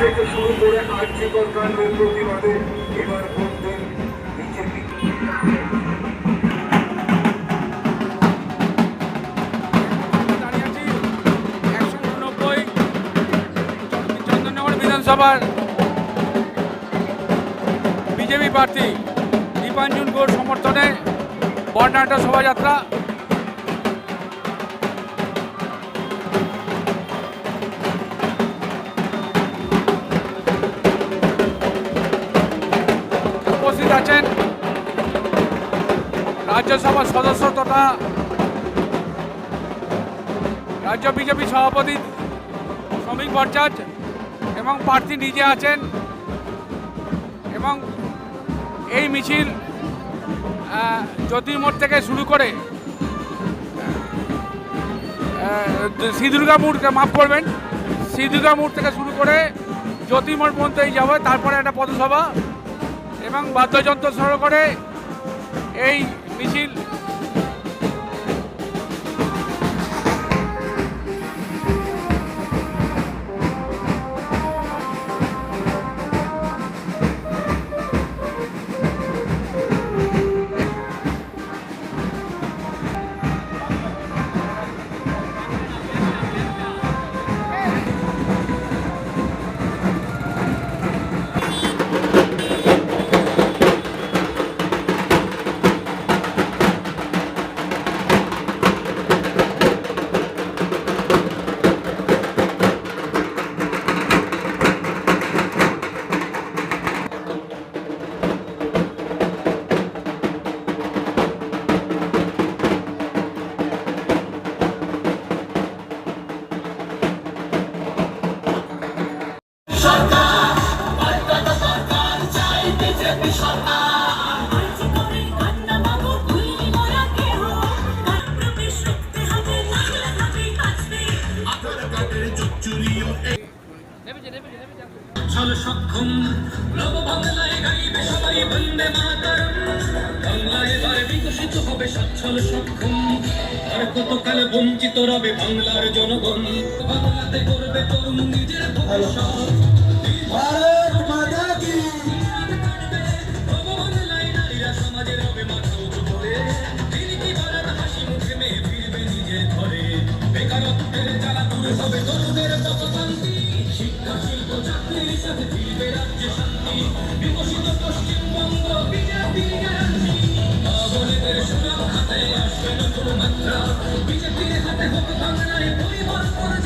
থেকে শুরু করে আর্থিকর কাণ্ডের প্রতিবাদে এবার ভোট দেন বিজেপি। চন্দননগর বিধানসভার বিজেপি প্রার্থী দীপাঞ্জন ঘোষ সমর্থনে বর্ণাঢ্য শোভাযাত্রা। উপস্থিত আছেন রাজ্যসভার সদস্য তথা রাজ্য বিজেপি সভাপতি শ্রমিক ভট্টাচার্য এবং প্রার্থী নিজে আছেন। এবং এই মিছিল জ্যোতির্মোড় থেকে শুরু করে শ্রীদুর্গা মোড়, মাফ করবেন, শ্রীদুর্গা মোড় থেকে শুরু করে জ্যোতির্মোড় পর্যন্তই যাবে। তারপরে একটা পথসভা এবং বাদ্যযন্ত্র সহ করে এই মিছিল সক্ষম নব বাংলায় গাইবে সবাই বন্দে মাতরম। বাংলায় এবার বিকশিত হবে সচ্ছল সক্ষম। আর কতকাল বঞ্চিত রবে বাংলার জনগণ। বাংলাতে করবে তরুণ নিজের ভবিষ্যৎ। ভারত মাতা কি বাংলায় নারীরা সমাজে রবে মাথা উঁচু করে। তিনি কি ভারত হাসি মুখে মেয়ে ফিরবে নিজের ঘরে। বেকারত্বের জ্বালা দূর হবে তরুণের পথকান্তি। শিক্ষা শিল্প চাকরির সাথে ফিরবে রাজ্যে শান্তি। বিকশিত পশ্চিমবঙ্গ বিজেপি গ্যারান্টি। মা-বোনেদের সুরক্ষাতে আসবে নতুন মাত্রা। বিজেপির হাতে হোক বাংলায় পরিবর্তন।